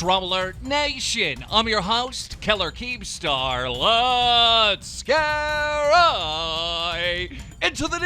DramaAlert Nation. I'm your host, Killer Keemstar. Let's get right into the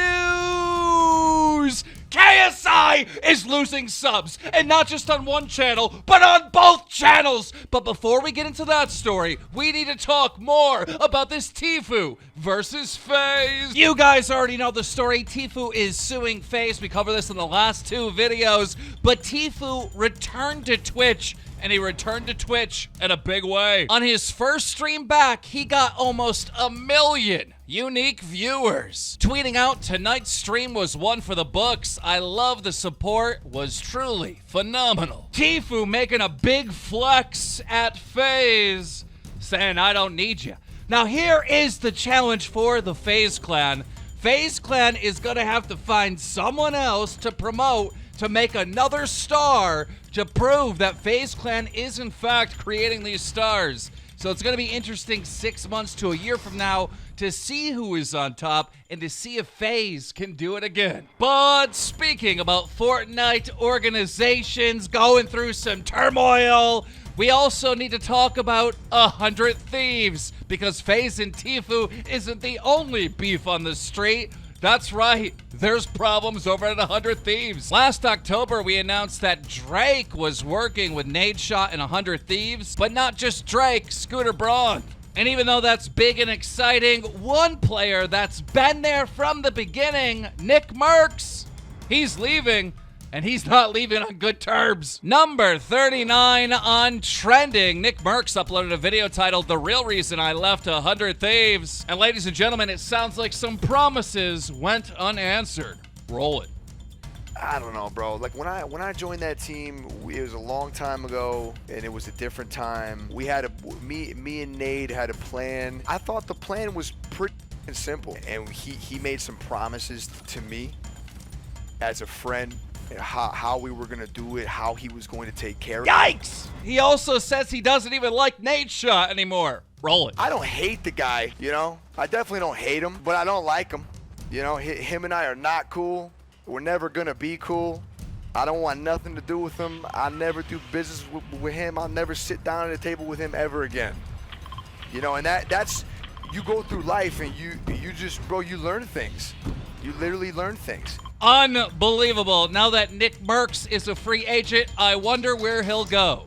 news. KSI is losing subs, and not just on one channel, but on both channels. But before we get into that story, we need to talk more about this Tfue versus Faze. You guys already know the story. Tfue is suing Faze. We covered this in the last two videos, but Tfue returned to Twitch, and he returned to Twitch in a big way. On his first stream back, he got almost 1 million unique viewers. Tweeting out, "Tonight's stream was one for the books. I love the support, was truly phenomenal." Tfue making a big flex at Faze, saying, "I don't need you." Now here is the challenge for the Faze Clan. Faze Clan is gonna have to find someone else to promote to make another star to prove that Faze Clan is in fact creating these stars. So it's going to be interesting 6 months to a year from now to see who is on top and to see if Faze can do it again. But speaking about Fortnite organizations going through some turmoil, we also need to talk about 100 Thieves, because Faze and Tfue isn't the only beef on the street. That's right, there's problems over at 100 Thieves. Last October, we announced that Drake was working with Nadeshot and 100 Thieves, but not just Drake, Scooter Braun. And even though that's big and exciting, one player that's been there from the beginning, Nickmercs, he's leaving, and he's not leaving on good terms. Number 39 on trending. Nickmercs uploaded a video titled "The Real Reason I Left 100 Thieves." And ladies and gentlemen, it sounds like some promises went unanswered. Roll it. I don't know, bro. Like when I joined that team, it was a long time ago, and it was a different time. We had me and Nade had a plan. I thought the plan was pretty simple, and he made some promises to me as a friend. How we were gonna do it, how he was going to take care of it. Yikes! He also says he doesn't even like Nadeshot anymore. Roll it. I don't hate the guy, you know? I definitely don't hate him, but I don't like him. You know, him and I are not cool. We're never gonna be cool. I don't want nothing to do with him. I'll never do business with him. I'll never sit down at a table with him ever again. You know, and that's, you go through life and you just, bro, you learn things. You literally learn things. Unbelievable. Now that Nickmercs is a free agent, I wonder where he'll go.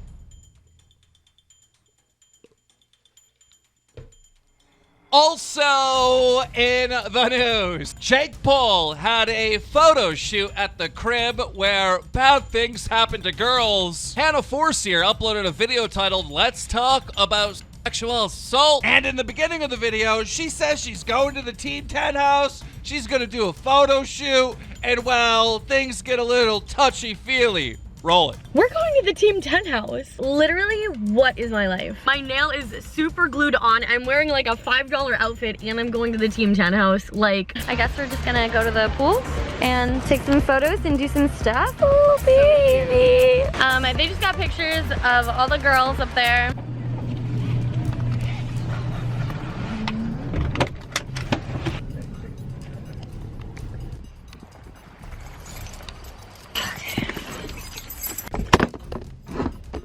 Also in the news, Jake Paul had a photo shoot at the crib where bad things happen to girls. Hannah Forcier uploaded a video titled "Let's Talk About Sexual Assault." And in the beginning of the video, she says she's going to the Team 10 house. She's gonna do a photo shoot, and well, things get a little touchy-feely. Roll it. We're going to the Team 10 house. Literally, what is my life? My nail is super glued on. I'm wearing like a $5 outfit, and I'm going to the Team 10 house. Like, I guess we're just gonna go to the pool and take some photos and do some stuff. Oh, baby. they just got pictures of all the girls up there.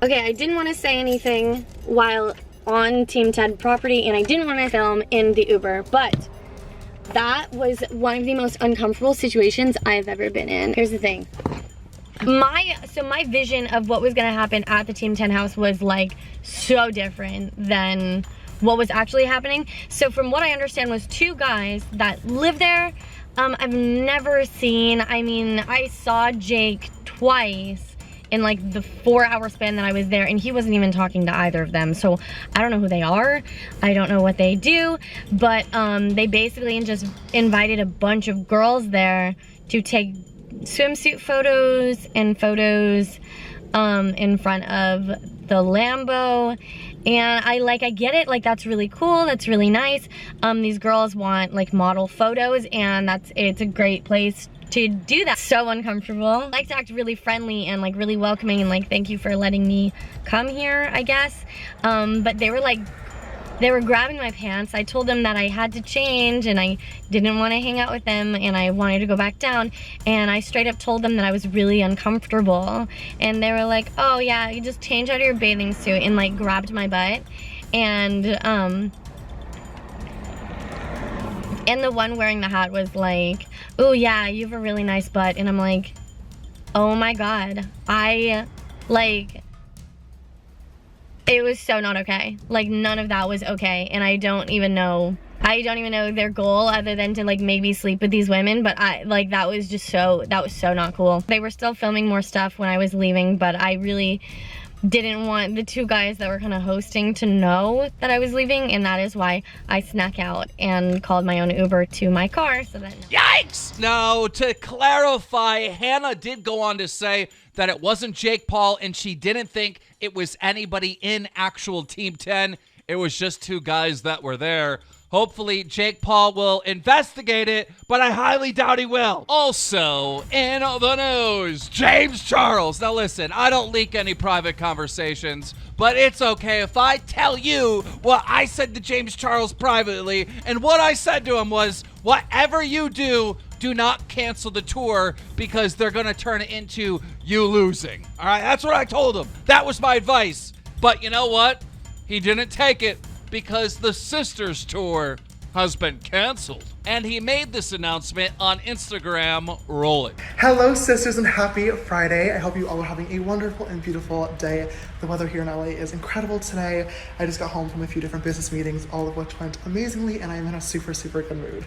Okay, I didn't want to say anything while on Team 10 property, and I didn't want to film in the Uber, but that was one of the most uncomfortable situations I've ever been in. Here's the thing. My vision of what was gonna happen at the Team 10 house was like so different than what was actually happening. So from what I understand was 2 guys that live there. I've never seen, I mean, I saw Jake twice in like the 4-hour span that I was there, and he wasn't even talking to either of them. So I don't know who they are. I don't know what they do, but they basically just invited a bunch of girls there to take swimsuit photos and photos in front of the Lambo. And I get it, like that's really cool, that's really nice. These girls want like model photos, and it's a great place to do that. So uncomfortable. I like to act really friendly and like really welcoming and like thank you for letting me come here, I guess. But they were like they were grabbing my pants. I told them that I had to change and I didn't want to hang out with them and I wanted to go back down, and I straight up told them that I was really uncomfortable, and they were like, oh yeah, you just change out of your bathing suit, and like grabbed my butt. And the one wearing the hat was like, oh yeah, you have a really nice butt. And I'm like, oh my god, it was so not okay. Like, none of that was okay, and I don't even know their goal other than to like maybe sleep with these women, but that was so not cool. They were still filming more stuff when I was leaving, but I really didn't want the two guys that were kind of hosting to know that I was leaving, and that is why I snuck out and called my own Uber to my car so that Yikes! Now, to clarify, Hannah did go on to say that it wasn't Jake Paul and she didn't think it was anybody in actual Team 10. It was just two guys that were there. Hopefully, Jake Paul will investigate it, but I highly doubt he will. Also, in the news, James Charles. Now listen, I don't leak any private conversations, but it's okay if I tell you what I said to James Charles privately, and what I said to him was, whatever you do, do not cancel the tour because they're going to turn it into you losing. All right, that's what I told him. That was my advice. But you know what? He didn't take it, because the Sisters tour has been canceled. And he made this announcement on Instagram. Roll it. Hello sisters and happy Friday. I hope you all are having a wonderful and beautiful day. The weather here in LA is incredible today. I just got home from a few different business meetings, all of which went amazingly, and I'm in a super good mood.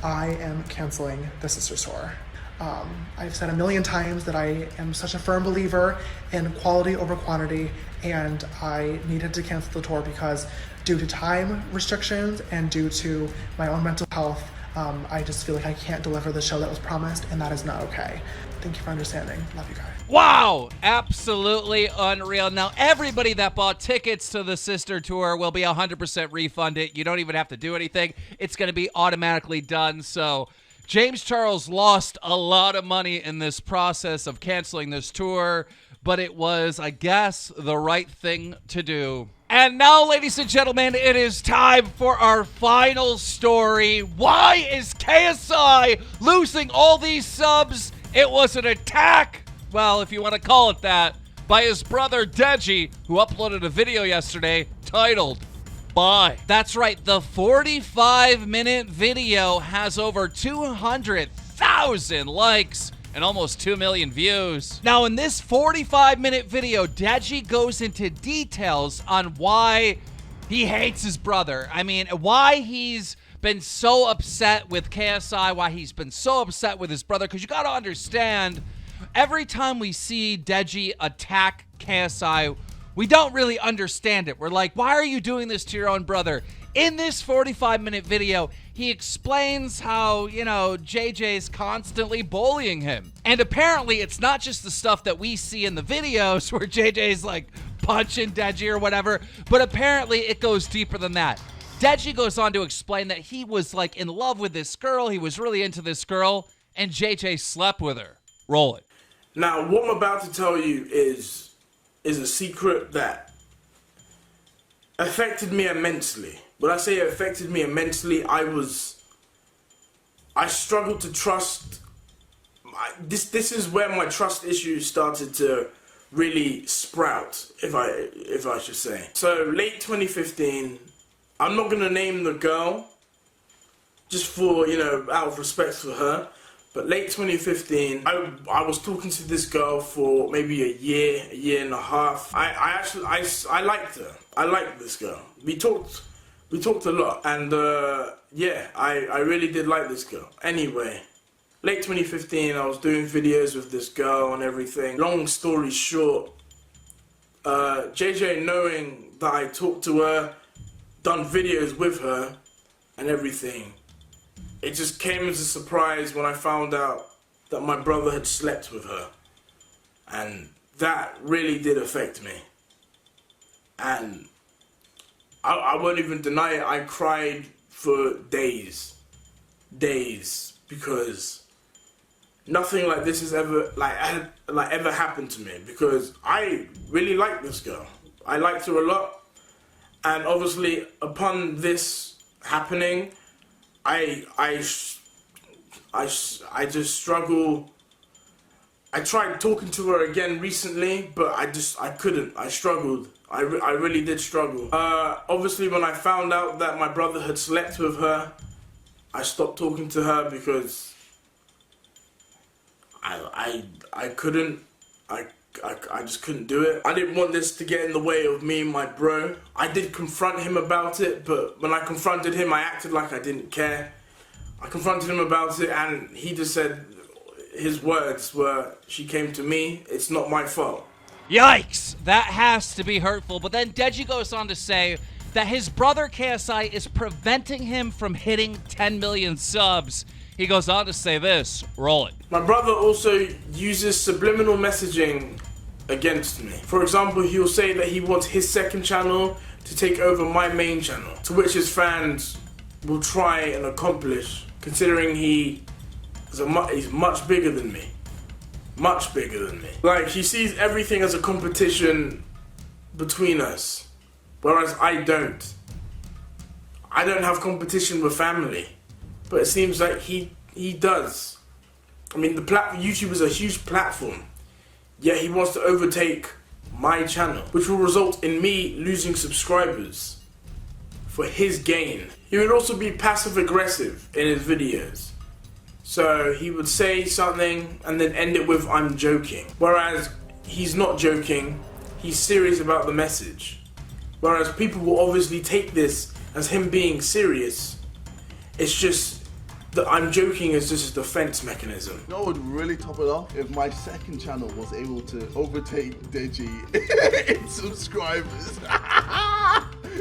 I am canceling the Sisters tour. I've said a million times that I am such a firm believer in quality over quantity, and I needed to cancel the tour because due to time restrictions and due to my own mental health, I just feel like I can't deliver the show that was promised, and that is not okay. Thank you for understanding. Love you guys. Wow, absolutely unreal. Now, everybody that bought tickets to the Sister Tour will be 100% refunded. You don't even have to do anything. It's going to be automatically done. So James Charles lost a lot of money in this process of canceling this tour, but it was, I guess, the right thing to do. And now, ladies and gentlemen, it is time for our final story. Why is KSI losing all these subs? It was an attack, well, if you want to call it that, by his brother Deji, who uploaded a video yesterday titled Bye. That's right, the 45-minute video has over 200,000 likes and almost 2 million views. Now, in this 45-minute video, Deji goes into details on why he hates his brother. I mean, why he's been so upset with KSI, why he's been so upset with his brother, because you gotta understand, every time we see Deji attack KSI, we don't really understand it. We're like, why are you doing this to your own brother? In this 45-minute video, he explains how, you know, JJ's constantly bullying him. And apparently, it's not just the stuff that we see in the videos where JJ's like punching Deji or whatever, but apparently it goes deeper than that. Deji goes on to explain that he was like in love with this girl, he was really into this girl, and JJ slept with her. Roll it. Now, what I'm about to tell you is a secret that affected me immensely. When I say it affected me immensely, I struggled to trust. This is where my trust issues started to really sprout, if I should say. So late 2015, I'm not gonna name the girl, just for, you know, out of respect for her. But late 2015, I was talking to this girl for maybe a year and a half. I liked her. I liked this girl. We talked a lot, and yeah, I really did like this girl. Anyway, late 2015, I was doing videos with this girl and everything. Long story short, JJ, knowing that I talked to her, done videos with her and everything, it just came as a surprise when I found out that my brother had slept with her. And that really did affect me. And I won't even deny it, I cried for days, because nothing like this has ever happened to me, because I really liked this girl. I liked her a lot, And obviously, upon this happening, I just struggle. I tried talking to her again recently, but I couldn't. I struggled. I really did struggle. Obviously, when I found out that my brother had slept with her, I stopped talking to her because I couldn't. I just couldn't do it. I didn't want this to get in the way of me and my bro. I did confront him about it, but when I confronted him, I acted like I didn't care. I confronted him about it, and he just said, his words were, "She came to me, it's not my fault." Yikes! That has to be hurtful. But then Deji goes on to say that his brother KSI is preventing him from hitting 10 million subs. He goes on to say this, roll it. My brother also uses subliminal messaging against me. For example, he'll say that he wants his second channel to take over my main channel, to which his fans will try and accomplish, considering he's much bigger than me. Much bigger than me. Like, he sees everything as a competition between us, whereas I don't. I don't have competition with family, but it seems like he does. I mean, YouTube is a huge platform, yet he wants to overtake my channel, which will result in me losing subscribers for his gain. He would also be passive aggressive in his videos. So he would say something and then end it with, "I'm joking." Whereas he's not joking, he's serious about the message. Whereas people will obviously take this as him being serious. It's just that I'm joking is just a defense mechanism. You know what would really top it off? If my second channel was able to overtake Deji in subscribers.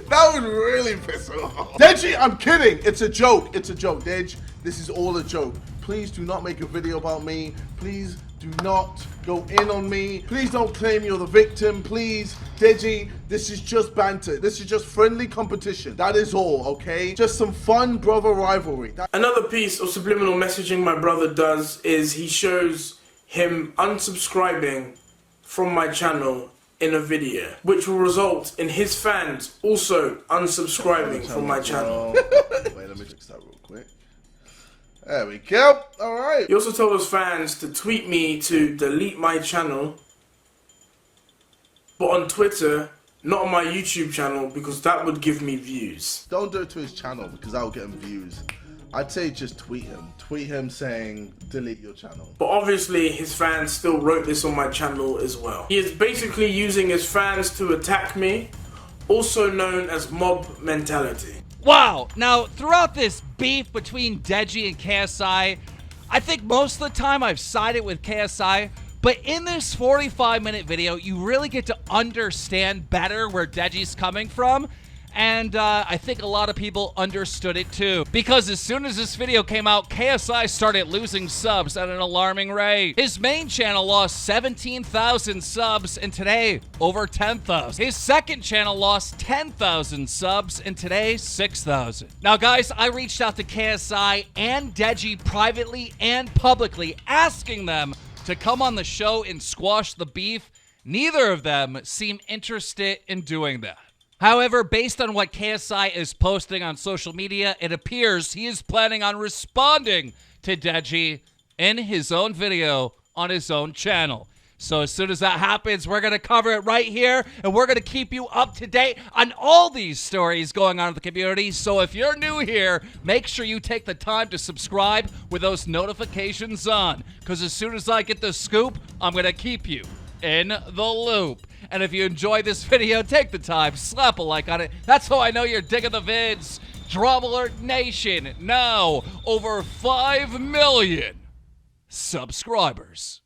That would really piss him off. Deji, I'm kidding. It's a joke. It's a joke. Deji, this is all a joke. Please do not make a video about me. Please do not go in on me. Please don't claim you're the victim. Please, Deji, this is just banter. This is just friendly competition. That is all, okay? Just some fun brother rivalry. Another piece of subliminal messaging my brother does is he shows him unsubscribing from my channel in a video, which will result in his fans also unsubscribing from my channel. Wait, let me fix that real quick. There we go. All right. He also told his fans to tweet me to delete my channel, but on Twitter, not on my YouTube channel, because that would give me views. Don't do it to his channel because that'll get him views. I'd say just tweet him. Tweet him saying, delete your channel. But obviously, his fans still wrote this on my channel as well. He is basically using his fans to attack me, also known as mob mentality. Wow. Now, throughout this beef between Deji and KSI, I think most of the time I've sided with KSI, but in this 45-minute video, you really get to understand better where Deji's coming from. And I think a lot of people understood it too. Because as soon as this video came out, KSI started losing subs at an alarming rate. His main channel lost 17,000 subs, and today, over 10,000. His second channel lost 10,000 subs, and today, 6,000. Now guys, I reached out to KSI and Deji privately and publicly, asking them to come on the show and squash the beef. Neither of them seem interested in doing that. However, based on what KSI is posting on social media, it appears he is planning on responding to Deji in his own video on his own channel. So as soon as that happens, we're going to cover it right here, and we're going to keep you up to date on all these stories going on in the community. So if you're new here, make sure you take the time to subscribe with those notifications on, because as soon as I get the scoop, I'm going to keep you in the loop. And if you enjoyed this video, take the time, slap a like on it. That's how I know you're digging the vids. DramaAlert Nation, now over 5 million subscribers.